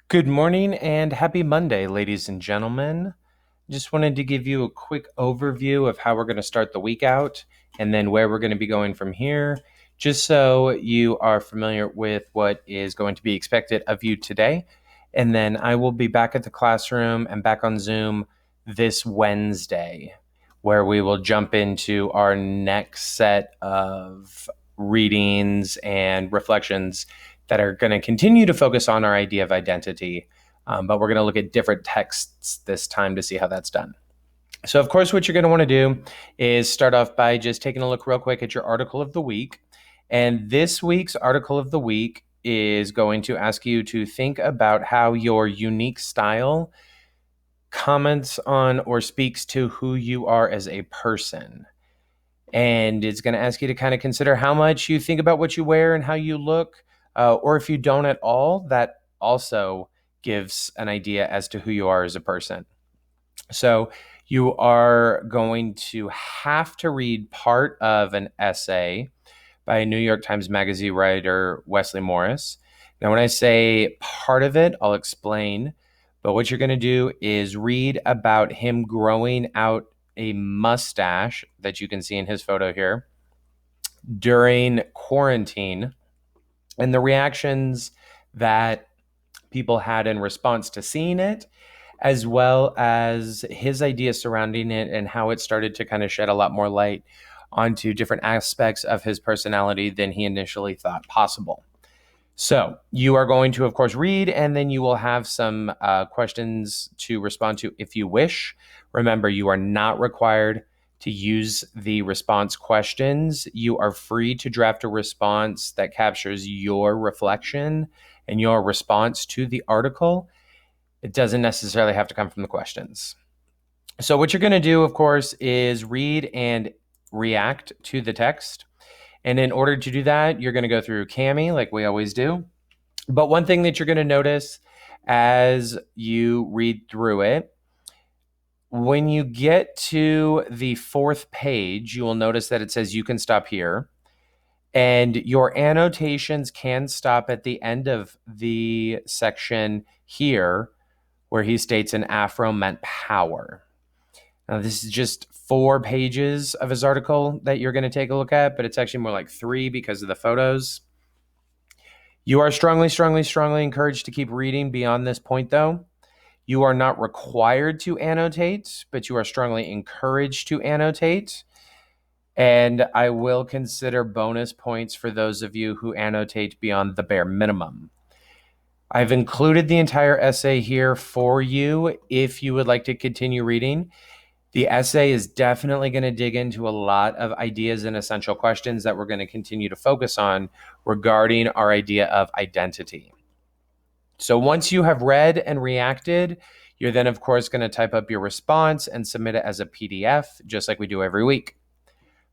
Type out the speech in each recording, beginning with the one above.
Good morning and happy Monday, ladies and gentlemen. Just wanted to give you a quick overview of how we're going to start the week out and then where we're going to be going from here, just so you are familiar with what is going to be expected of you today. And then I will be back at the classroom and back on Zoom this Wednesday, where we will jump into our next set of readings and reflections that are going to continue to focus on our idea of identity. But we're going to look at different texts this time to see how that's done. So, of course, what you're going to want to do is start off by just taking a look real quick at your article of the week. And this week's article of the week is going to ask you to think about how your unique style comments on or speaks to who you are as a person. And it's going to ask you to kind of consider how much you think about what you wear and how you look, or if you don't at all, that also gives an idea as to who you are as a person. So you are going to have to read part of an essay by a New York Times Magazine writer, Wesley Morris. Now, when I say part of it, I'll explain. But what you're going to do is read about him growing out a mustache that you can see in his photo here during quarantine and the reactions that people had in response to seeing it, as well as his ideas surrounding it and how it started to kind of shed a lot more light onto different aspects of his personality than he initially thought possible. So you are going to, of course, read, and then you will have some questions to respond to if you wish. Remember, you are not required to use the response questions. You are free to draft a response that captures your reflection and your response to the article. It doesn't necessarily have to come from the questions. So what you're going to do, of course, is read and react to the text. And in order to do that, you're going to go through Kami like we always do. But one thing that you're going to notice as you read through it, when you get to the fourth page, you will notice that it says you can stop here. And your annotations can stop at the end of the section here where he states an afro meant power. Now, this is just 4 pages of his article that you're going to take a look at, but it's actually more like 3 because of the photos. You are strongly, strongly, strongly encouraged to keep reading beyond this point, though. You are not required to annotate, but you are strongly encouraged to annotate. And I will consider bonus points for those of you who annotate beyond the bare minimum. I've included the entire essay here for you if you would like to continue reading. The essay is definitely going to dig into a lot of ideas and essential questions that we're going to continue to focus on regarding our idea of identity. So once you have read and reacted, you're then, of course, going to type up your response and submit it as a PDF, just like we do every week.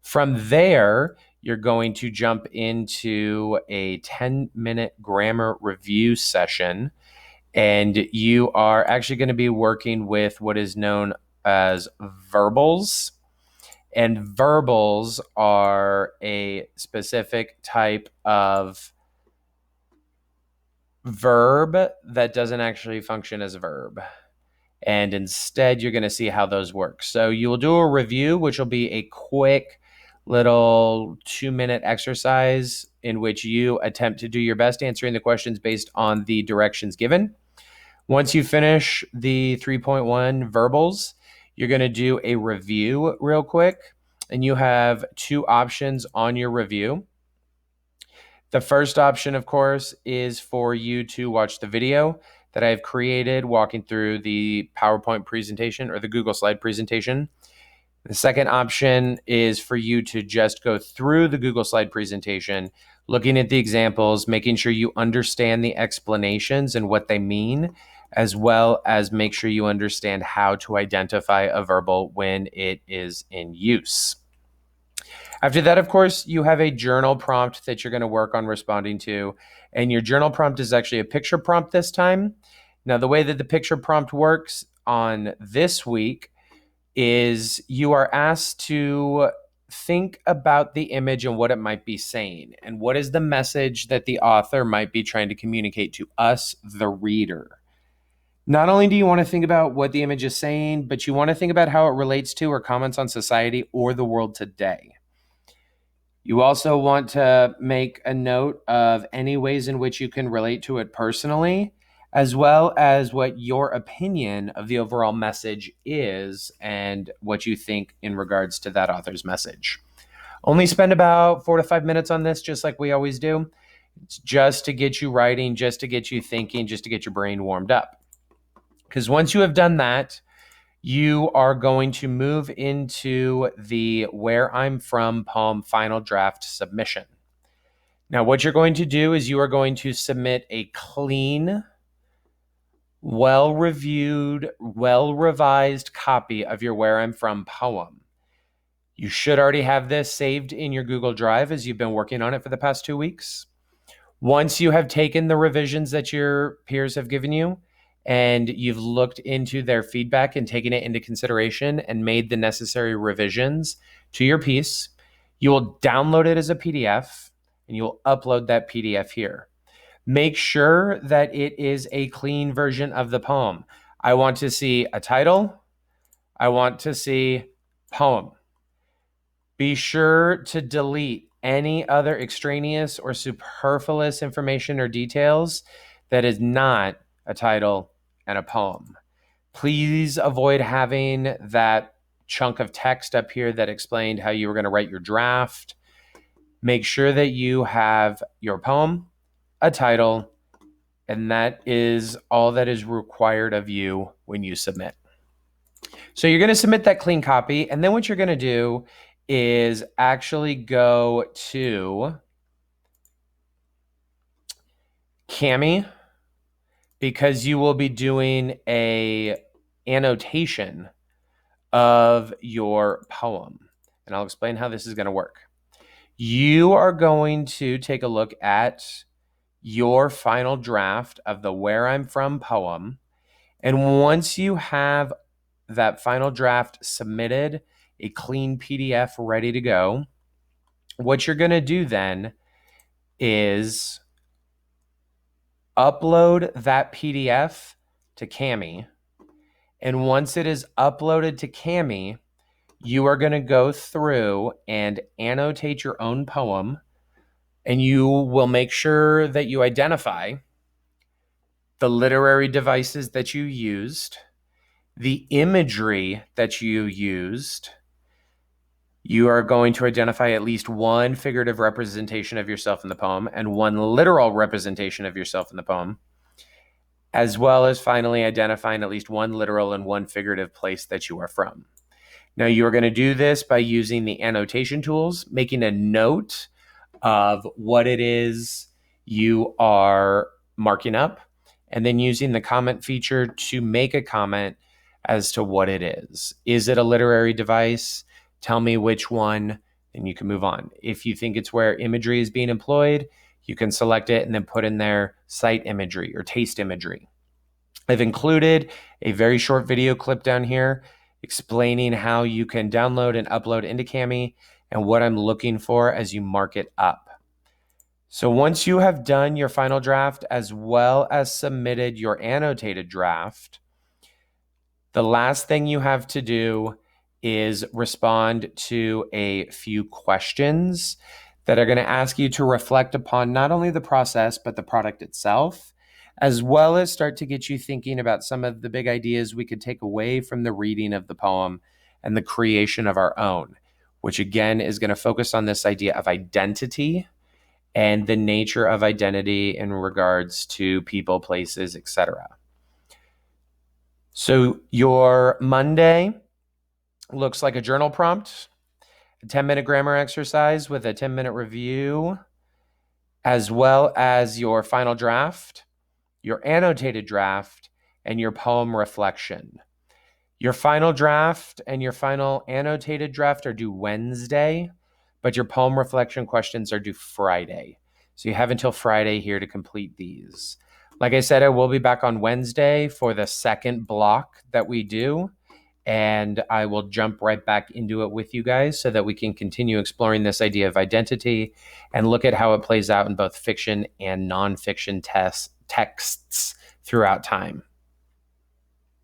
From there, you're going to jump into a 10-minute grammar review session, and you are actually going to be working with what is known as verbals. And verbals are a specific type of verb that doesn't actually function as a verb. And instead, you're going to see how those work. So you will do a review, which will be a quick little 2-minute exercise in which you attempt to do your best answering the questions based on the directions given. Once you finish the 3.1 verbals, you're going to do a review real quick, and you have 2 options on your review. The first option, of course, is for you to watch the video that I've created walking through the PowerPoint presentation or the Google Slide presentation. The second option is for you to just go through the Google Slide presentation, looking at the examples, making sure you understand the explanations and what they mean, as well as make sure you understand how to identify a verbal when it is in use. After that, of course, you have a journal prompt that you're going to work on responding to. And your journal prompt is actually a picture prompt this time. Now, the way that the picture prompt works on this week is you are asked to think about the image and what it might be saying. And what is the message that the author might be trying to communicate to us, the reader? Not only do you want to think about what the image is saying, but you want to think about how it relates to or comments on society or the world today. You also want to make a note of any ways in which you can relate to it personally, as well as what your opinion of the overall message is and what you think in regards to that author's message. Only spend about 4 to 5 minutes on this, just like we always do. It's just to get you writing, just to get you thinking, just to get your brain warmed up. Because once you have done that, you are going to move into the Where I'm From poem final draft submission. Now, what you're going to do is you are going to submit a clean, well-reviewed, well-revised copy of your Where I'm From poem. You should already have this saved in your Google Drive as you've been working on it for the past 2 weeks. Once you have taken the revisions that your peers have given you and you've looked into their feedback and taken it into consideration and made the necessary revisions to your piece, you will download it as a PDF and you will upload that PDF here. Make sure that it is a clean version of the poem. I want to see a title. I want to see poem. Be sure to delete any other extraneous or superfluous information or details that is not a title and a poem. Please avoid having that chunk of text up here that explained how you were going to write your draft. Make sure that you have your poem, a title, and that is all that is required of you when you submit. So you're going to submit that clean copy, and then what you're going to do is actually go to Kami, because you will be doing a annotation of your poem. And I'll explain how this is going to work. You are going to take a look at your final draft of the Where I'm From poem. And once you have that final draft submitted, a clean PDF ready to go, what you're going to do then is upload that PDF to Kami. And once it is uploaded to Kami, you are going to go through and annotate your own poem, and you will make sure that you identify the literary devices that you used, the imagery that you used. You are going to identify at least one figurative representation of yourself in the poem and one literal representation of yourself in the poem, as well as finally identifying at least one literal and one figurative place that you are from. Now, you are going to do this by using the annotation tools, making a note of what it is you are marking up, and then using the comment feature to make a comment as to what it is. Is it a literary device? Tell me which one, and you can move on. If you think it's where imagery is being employed, you can select it and then put in there sight imagery or taste imagery. I've included a very short video clip down here explaining how you can download and upload into Kami and what I'm looking for as you mark it up. So once you have done your final draft as well as submitted your annotated draft, the last thing you have to do is respond to a few questions that are going to ask you to reflect upon not only the process, but the product itself, as well as start to get you thinking about some of the big ideas we could take away from the reading of the poem and the creation of our own, which again is going to focus on this idea of identity and the nature of identity in regards to people, places, etc. So your Monday looks like a journal prompt, a 10-minute grammar exercise with a 10-minute review, as well as your final draft, your annotated draft, and your poem reflection. Your final draft and your final annotated draft are due Wednesday, but your poem reflection questions are due Friday. So you have until Friday here to complete these. Like I said, I will be back on Wednesday for the second block that we do, and I will jump right back into it with you guys so that we can continue exploring this idea of identity and look at how it plays out in both fiction and nonfiction texts throughout time.